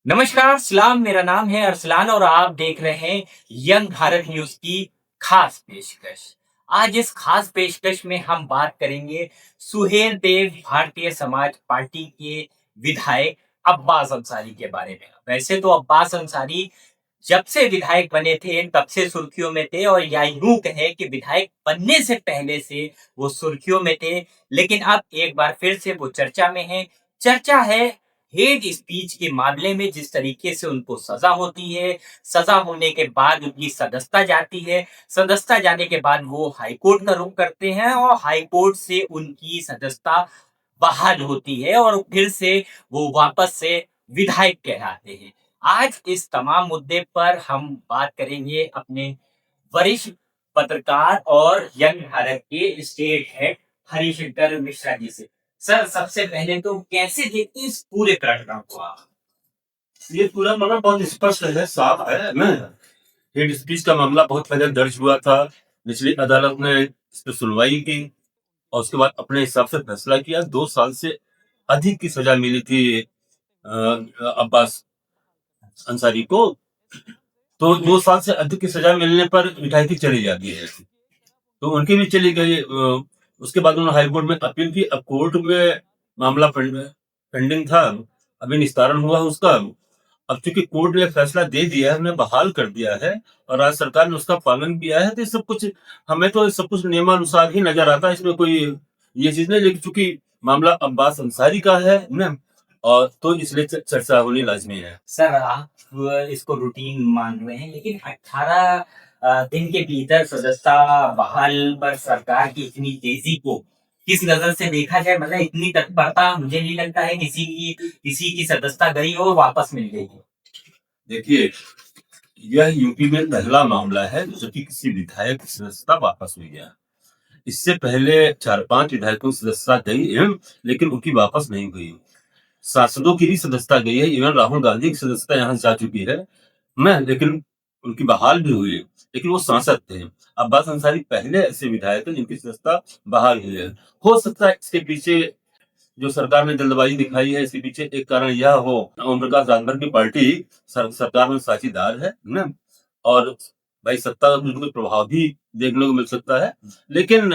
नमस्कार, सलाम। मेरा नाम है अरसलान और आप देख रहे हैं यंग भारत न्यूज़ की खास पेशकश। आज इस खास पेशकश में हम बात करेंगे सुहेल देव भारतीय समाज पार्टी के विधायक अब्बास अंसारी के बारे में। वैसे तो अब्बास अंसारी जब से विधायक बने थे तब से सुर्खियों में थे और या यूं कहे कि विधायक बनने से पहले से वो सुर्खियों में थे, लेकिन अब एक बार फिर से वो चर्चा में है। चर्चा है हेट स्पीच के मामले में, जिस तरीके से उनको सजा होती है, सजा होने के बाद उनकी सदस्यता जाती है, सदस्यता जाने के बाद वो हाईकोर्ट का रुख करते हैं और हाईकोर्ट से उनकी सदस्यता बहाल होती है और फिर से वो वापस से विधायक कहलाते हैं। आज इस तमाम मुद्दे पर हम बात करेंगे अपने वरिष्ठ पत्रकार और यंग भारत के स्टेट हेड हरिशंकर मिश्रा जी से। सर, सबसे पहले तो कैसे देखते हैं इस पूरे घटना को आप? ये पूरा मामला बहुत स्पष्ट है, साफ है ना। हेड स्पीच का मामला बहुत पहले दर्ज हुआ था। निचली अदालत ने इस पर सुनवाई की और उसके बाद अपने हिसाब से फैसला किया। 2 साल से अधिक की सजा मिली थी अब्बास अंसारी को। तो 2 साल से अधिक की सजा मिलने पर विधायकी चली जाती है, तो उनकी भी चली गई। उसके बाद उन्होंने हाईकोर्ट में अपील की। अब कोर्ट में मामला पेंडिंग था, अभी निस्तारण हुआ उसका। अब चूंकि कोर्ट ने फैसला दे दिया है, उन्हें बहाल कर दिया है और राज्य सरकार ने उसका पालन किया है, तो ये सब कुछ हमें तो सब कुछ नियमानुसार ही नजर आता है। इसमें कोई ये चीज नहीं, लेकिन चूंकि मामला अब्बास अंसारी का है ना, और तो इसलिए चर्चा होनी लाजमी है। सर, आप इसको रूटीन मान रहे हैं, लेकिन 18 दिन के भीतर सदस्यता बहाल पर सरकार की इतनी तेजी को किस नजर से देखा जाए? मतलब इतनी तत्परता मुझे नहीं लगता है किसी की सदस्यता गई हो वापस मिल गई हो। देखिए, यह यूपी में पहला मामला है जो कि किसी विधायक की सदस्यता वापस हुई है। इससे पहले 4-5 विधायकों की सदस्यता गई है, लेकिन उनकी वापस नहीं हुई। सांसदों की भी सदस्यता गई है, इवन राहुल गांधी की सदस्यता यहाँ से जा चुकी है ना, लेकिन उनकी बहाल भी हुई है, लेकिन वो सांसद थे। अब्बास अंसारी पहले ऐसे विधायक हैं जिनकी सदस्यता बहाल हुई है। हो सकता है इसके पीछे जो सरकार ने जल्दबाजी दिखाई है, इसके पीछे एक कारण यह हो, ओम प्रकाश राजभर की पार्टी सरकार में साझीदार है ना, और भाई सत्ता का कुछ ना कुछ प्रभाव भी देखने को मिल सकता है। लेकिन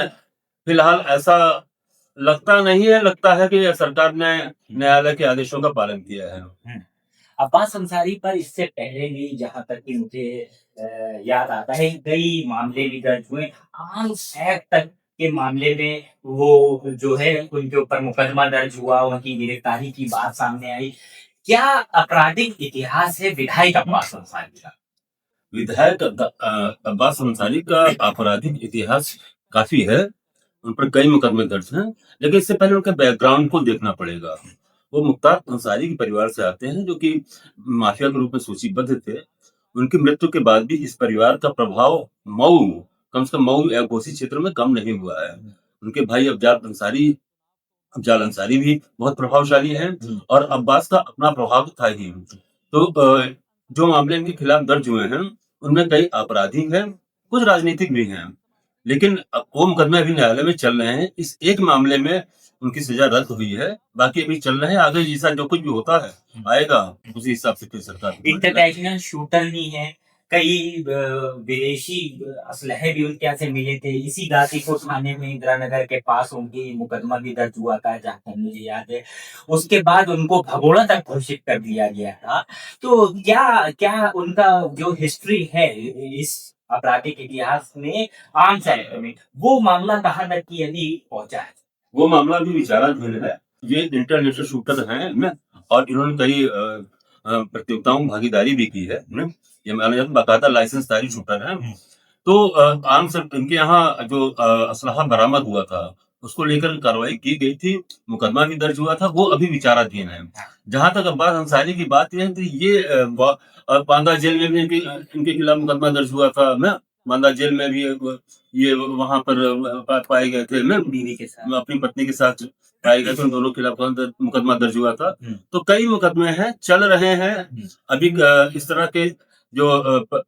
फिलहाल ऐसा लगता नहीं है, लगता है कि सरकार ने न्यायालय के आदेशों का पालन किया है। अब्बास अंसारी पर इससे पहले भी जहाँ तक कि मुझे याद आता है कई मामले भी दर्ज हुए। आर्म्स एक्ट तक के मामले में वो जो है उनके ऊपर मुकदमा दर्ज हुआ, उनकी गिरफ्तारी की बात सामने आई। क्या आपराधिक इतिहास है विधायक अब्बास अंसारी का? विधायक अब्बास अंसारी का आपराधिक इतिहास काफी है। उन पर कई मुकदमे दर्ज हैं, लेकिन इससे पहले उनके बैकग्राउंड को देखना पड़ेगा। वो मुख्तार अंसारी के परिवार से आते हैं, जो कि माफिया के रूप में सूचीबद्ध थे। उनकी मृत्यु के बाद भी इस परिवार का प्रभाव मऊ, कम से कम मऊ या कोसी क्षेत्र में कम नहीं हुआ है। उनके भाई अफजाल अंसारी भी बहुत प्रभावशाली हैं और अब्बास का अपना प्रभाव था ही। तो जो मामले इनके खिलाफ दर्ज हुए हैं, उनमें कई आपराधिक हैं, कुछ राजनीतिक भी हैं। लेकिन वो मुकदमे अभी न्यायालय में चल रहे हैं। इस एक मामले में उनकी सजा रद्द हुई है, बाकी अभी चल रहे हैं। आगे जैसा जो कुछ भी होता है आएगा, उसी हिसाब से फिर सरकार इंटरनेशनल शूटर भी हैं, कई विदेशी असलहे भी उनके यहाँ से मिले थे। इसी गाजीपुर थाने में इंदिरा नगर के पास उनकी मुकदमा भी दर्ज हुआ था, जहाँ तक मुझे याद है। उसके बाद उनको भगोड़ा तक घोषित कर दिया गया था। तो क्या क्या उनका जो हिस्ट्री है इस आपराधिक इतिहास में, आर्म्स एक्ट में, वो मामला कहाँ तक की अभी पहुंचा है? वो मामला भी विचाराधीन है। ये इंटरनेशनल शूटर हैं ना, और इन्होंने कई प्रतियोगिताओं में भागीदारी भी की है ना। ये माना जाता है बाकायदा लाइसेंसधारी शूटर हैं। तो आर्म्स इनके यहाँ जो असलहा बरामद हुआ था, उसको लेकर कार्रवाई की गई थी, मुकदमा भी दर्ज हुआ था, वो अभी विचाराधीन है। जहां तक अब्बास अंसारी की बात है, तो ये बांदा जेल में भी इनके खिलाफ मुकदमा दर्ज हुआ था ना। बांदा जेल में भी ये वहां पर पाए गए थे ना, बीवी के साथ। अपनी पत्नी के साथ पाए गए थे। उन दोनों के खिलाफ मुकदमा दर्ज हुआ था। तो कई मुकदमे हैं, चल रहे हैं अभी। इस तरह के जो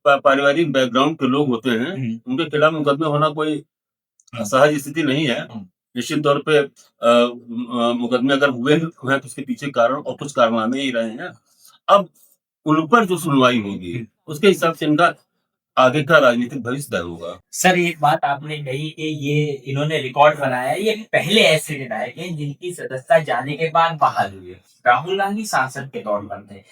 पारिवारिक बैकग्राउंड के लोग होते हैं, उनके खिलाफ मुकदमे होना कोई असहज स्थिति नहीं है। निश्चित तौर पे मुकदमे अगर हुए हैं तो उसके पीछे कारण और कुछ कारनामे ही रहे हैं। अब उन पर जो सुनवाई होगी उसके हिसाब से इनका आगे का राजनीतिक भविष्य तय होगा। सर एक बात आपने कही कि ये इन्होंने रिकॉर्ड बनाया, ये पहले ऐसे विधायक हैं जिनकी सदस्यता जाने के बाद बहाल हुई है। राहुल गांधी सांसद के तौर पर थे।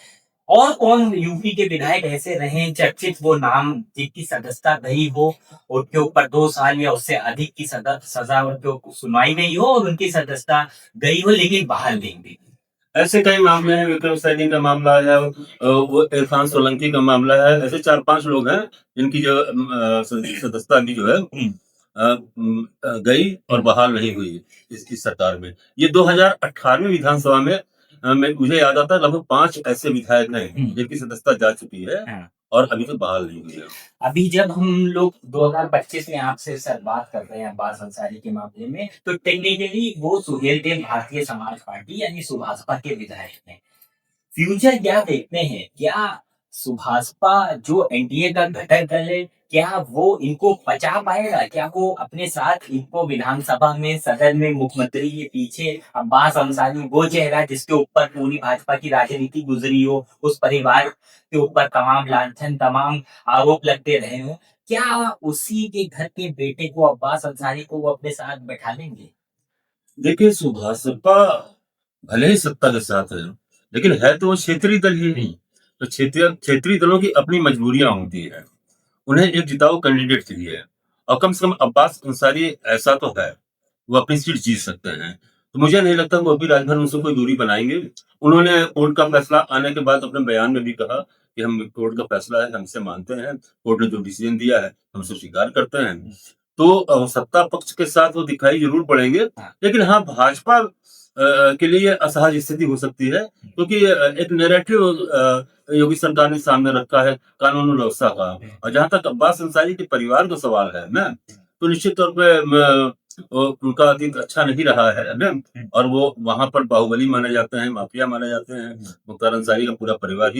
और कौन यूपी के विधायक ऐसे रहे चर्चित वो नाम जिनकी सदस्यता गई हो, उनके ऊपर 2 साल या उससे अधिक की सजा उनके ऊपर सुनवाई गई हो और उनकी सदस्यता गई हो लेकिन बहाल नहीं हुई। ऐसे कई मामले हैं, विक्रम सैनी का मामला है, वो इरफान सोलंकी का मामला है। ऐसे 4-5 लोग हैं जिनकी जो सदस्यता भी जो है गई और बहाल नहीं हुई इसकी सरकार में। ये 2018 विधानसभा में मुझे याद आता है लगभग 5 ऐसे विधायक हैं जिनकी सदस्यता जा चुकी है और अभी तक बहाल नहीं हुई है। अभी जब हम लोग 2025 में आपसे सर बात कर रहे हैं अब्बास अंसारी के मामले में, तो टेक्निकली वो सुहेलदेव भारतीय समाज पार्टी यानी सुभाषपा के विधायक हैं। फ्यूचर क्या देखते हैं? क्या सुभाषपा जो एनडीए का घटक दल है, क्या वो इनको बचा पाएगा? क्या वो अपने साथ इनको विधानसभा में, सदन में, मुख्यमंत्री के पीछे अब्बास अंसारी वो चेहरा जिसके ऊपर पूरी भाजपा की राजनीति गुजरी हो, उस परिवार के ऊपर तमाम लांछन, तमाम आरोप लगते रहे हो, क्या उसी के घर के बेटे को, अब्बास अंसारी को, वो अपने साथ बैठा लेंगे? देखिए, सुभाषपा भले ही सत्ता के साथ है, लेकिन है तो वो क्षेत्रीय दल ही नहीं। तो क्षेत्रीय दलों की अपनी मजबूरियां होती है। उन्हें एक जिताऊ कैंडिडेट चाहिए और कम से कम अब्बास अंसारी ऐसा तो है, वो अपनी सीट जीत सकते हैं। तो मुझे नहीं लगता वो अभी राजभर उनसे कोई दूरी बनाएंगे। उन्होंने कोर्ट का फैसला आने के बाद अपने बयान में भी कहा कि हम कोर्ट का फैसला है, हम इसे मानते हैं, कोर्ट ने जो डिसीजन दिया है हम उसे स्वीकार करते हैं। तो सत्ता पक्ष के साथ वो दिखाई जरूर पड़ेंगे, लेकिन हाँ भाजपा के लिए ये असहज स्थिति हो सकती है, क्योंकि एक नैरेटिव योगी सरकार ने सामने रखा है कानून और व्यवस्था का। और जहां तक अब्बास अंसारी के परिवार का सवाल है ना, तो निश्चित तौर पे उनका अतीत अच्छा नहीं रहा है ना, और वो वहां पर बाहुबली माने जाते हैं, माफिया माने जाते हैं। मुख्तार अंसारी का पूरा परिवार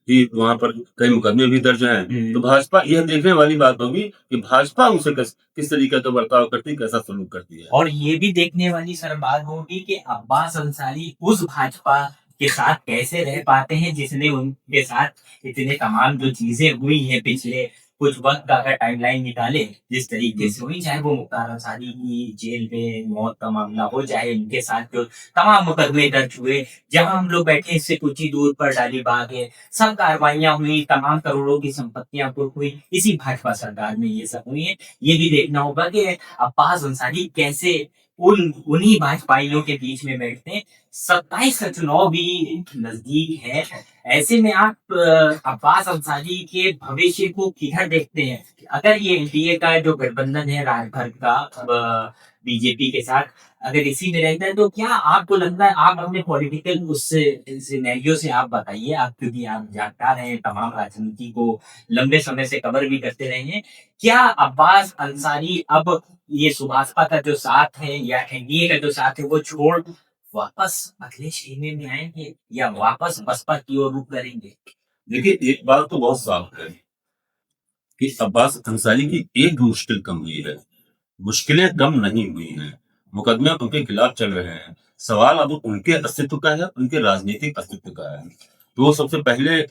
ही वहां पर कई मुकदमे भी दर्ज हैं। तो भाजपा यह देखने वाली बात होगी कि भाजपा उनसे किस तरीके का बर्ताव करती है, कैसा सलूक करती है। और ये भी देखने वाली सर बात होगी कि अब्बास अंसारी उस भाजपा के साथ कैसे रह पाते हैं जिसने उनके साथ इतने तमाम जो चीजें हुई हैं पिछले कुछ वक्त का अगर टाइमलाइन निकाले जिस तरीके से हुई, चाहे वो मुख्तार अंसारी की जेल में मौत का मामला हो, चाहे इनके साथ जो तमाम मुकदमे दर्ज हुए, जहां हम लोग बैठे इससे कुछ ही दूर पर डालीबाग है, सब कार्रवाइयां हुई, तमाम करोड़ों की संपत्तियां कुर्क हुई, इसी भाजपा सरकार में ये सब हुई है। ये भी देखना होगा कि अब्बास अंसारी कैसे उन्हीं भाजपाइयों के बीच में बैठते हैं। 27 का चुनाव भी नजदीक है, ऐसे में आप अब्बास अंसारी के भविष्य को किधर देखते हैं? अगर ये एनडीए का जो गठबंधन है राजभर का बीजेपी के साथ, अगर इसी में रहता है, तो क्या आपको लगता है, आप अपने पॉलिटिकल उससे सिनेरियो से आप बताइए, आप क्योंकि आप जानकार हैं, तमाम राजनीति को लंबे समय से कवर भी करते रहे हैं, क्या अब्बास अंसारी अब ये सुभाषपा का जो साथ है या एनडीए का जो साथ है वो छोड़ वापस अखिलेश खेमे में आएंगे या वापस बसपा की ओर रुख करेंगे? देखिए, एक बात तो बहुत साफ है कि अब्बास अंसारी की एक मुश्किल कम हुई है, मुश्किलें कम नहीं हुई हैं, मुकदमे उनके खिलाफ चल रहे हैं। सवाल अब उनके अस्तित्व का है, उनके राजनीतिक अस्तित्व का है। तो वो सबसे पहले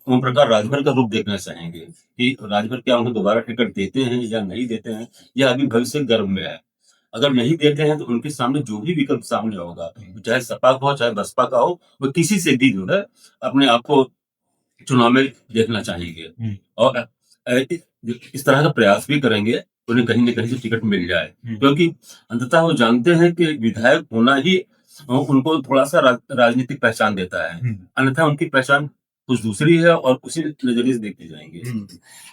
ओम प्रकाश राजभर का रुख देखना चाहेंगे कि राजभर क्या उन्हें दोबारा टिकट देते हैं या नहीं देते हैं, या अभी भविष्य गर्भ में है। अगर नहीं देते हैं तो उनके सामने जो भी विकल्प सामने होगा, चाहे सपा का हो चाहे बसपा का हो, वो किसी से भी जो है अपने आप को चुनाव में देखना चाहेंगे और इस तरह का प्रयास भी करेंगे उन्हें कहीं न कहीं से टिकट मिल जाए, क्योंकि अंततः वो जानते हैं कि विधायक होना ही उनको थोड़ा-सा राजनीतिक पहचान देता है। अन्यथा उनकी पहचान कुछ दूसरी है और उसी नज़रिए से देखते जाएँगे।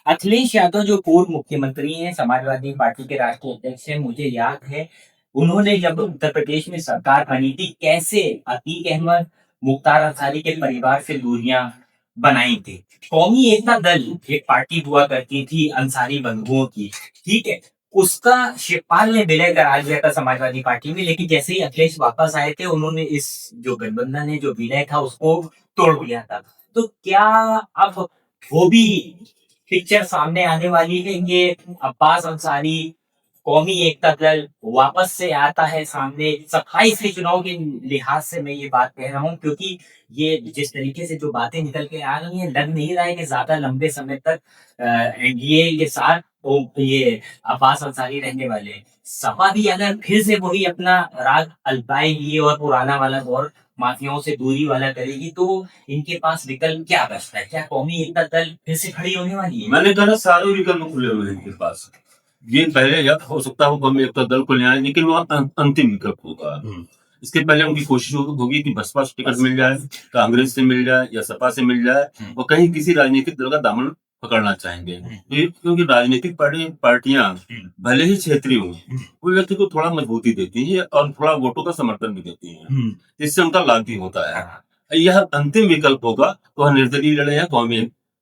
अखिलेश यादव जो पूर्व मुख्यमंत्री हैं, समाजवादी पार्टी के राष्ट्रीय अध्यक्ष हैं, मुझे याद है उन्होंने जब उत्तर प्रदेश में सरकार बनी थी, कैसे अतीक अहमद, मुख्तार अंसारी के परिवार से दूरियां बनाई थी। कौमी एकता दल एक पार्टी हुआ करती थी अंसारी बंधुओं की, ठीक है, उसका शिवपाल ने विलय करा दिया था समाजवादी पार्टी में, लेकिन जैसे ही अखिलेश वापस आए थे उन्होंने इस जो गठबंधन है, जो विलय था, उसको तोड़ दिया था। तो क्या अब वो भी पिक्चर सामने आने वाली है? ये अब्बास अंसारी कौमी एकता दल वापस से आता है सामने। सफाई से चुनाव के लिहाज से मैं ये बात कह रहा हूँ, क्योंकि ये जिस तरीके से जो बातें निकल के आ रही हैं, लग नहीं रहा है कि ज्यादा लंबे समय तक एनडीए के साथ ये अब्बास अंसारी रहने वाले हैं। सपा भी अगर फिर से वही अपना राग अल्पाएगी और पुराना वाला दौर माफियाओं से दूरी वाला करेगी, तो इनके पास विकल्प क्या बचता है? क्या कौमी एकता दल फिर से खड़ी होने वाली है? मैंने कहा ना, सारे विकल्प खुले हुए हैं इनके पास। ये पहले या हो सकता है वो कौमी एकता दल को ले आए, लेकिन वो अंतिम विकल्प होगा। इसके पहले उनकी कोशिश होगी कि बसपा से टिकट मिल जाए, कांग्रेस से मिल जाए या सपा से मिल जाए, और कहीं किसी राजनीतिक दल का दामन पकड़ना चाहेंगे। क्योंकि राजनीतिक पार्टियां भले ही क्षेत्रीय हों, वो व्यक्ति को थोड़ा मजबूती देती है और थोड़ा वोटों का समर्थन भी देती है, इससे उनका लाभ भी होता है। यह अंतिम विकल्प होगा, तो वह निर्दलीय लड़े या कौमी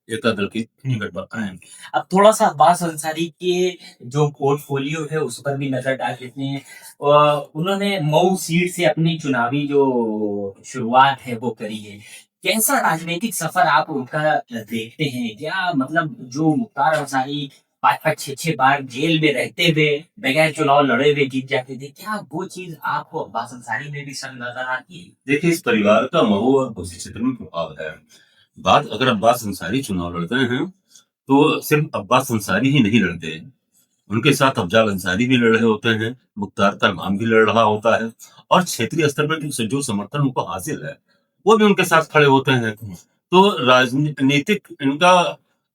एकता दल की टिकट पर आए। अब थोड़ा सा अब्बास अंसारी के जो पोर्टफोलियो है उस पर भी नजर डाल लेते हैं। उन्होंने मऊ सीट से अपनी चुनावी जो शुरुआत है वो करी है। कैसा राजनीतिक सफर आप उनका देखते हैं? क्या मतलब जो मुख्तार अंसारी 5-5, 6-6 बार जेल में रहते हुए बगैर चुनाव लड़े हुए जीत जाते थे, क्या वो चीज आपको अब्बास अंसारी में भी संग नजर आती है? देखिए, इस परिवार का मऊ और कोसी क्षेत्र में प्रभाव है। बात अगर अब्बास अंसारी चुनाव लड़ते हैं, तो सिर्फ अब्बास अंसारी ही नहीं लड़ते हैं, उनके साथ अफजाल अंसारी भी लड़ रहे होते हैं, मुख्तार तमाम भी लड़ रहा होता है, और क्षेत्रीय स्तर पर जो समर्थन उनको हासिल है, वो भी उनके साथ खड़े होते हैं। तो राजनीतिक इनका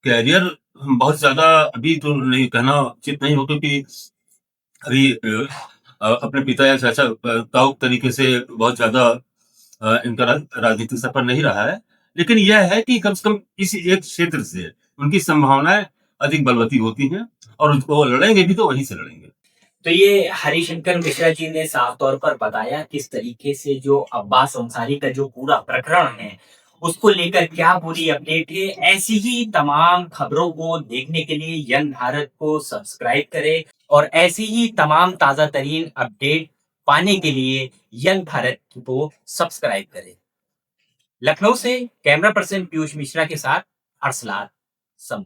कैरियर बहुत ज्यादा अभी तो नहीं कहना उचित नहीं हो, क्योंकि अभी अपने पिता या चाचा ताऊ तरीके से बहुत ज्यादा इनका राजनीतिक सफर नहीं रहा है, लेकिन यह है कि कम से कम इस एक क्षेत्र से उनकी संभावनाएं अधिक बलवती होती हैं, और वो लड़ेंगे भी तो वहीं से लड़ेंगे। तो ये हरिशंकर मिश्रा जी ने साफ तौर पर बताया किस तरीके से जो अब्बास अंसारी का जो पूरा प्रकरण है उसको लेकर क्या पूरी अपडेट है। ऐसी ही तमाम खबरों को देखने के लिए यंग भारत को सब्सक्राइब करें, और ऐसी ही तमाम ताजा तरीन अपडेट पाने के लिए यंग भारत को सब्सक्राइब करें। लखनऊ से कैमरा पर्सन पीयूष मिश्रा के साथ अरसलान सम।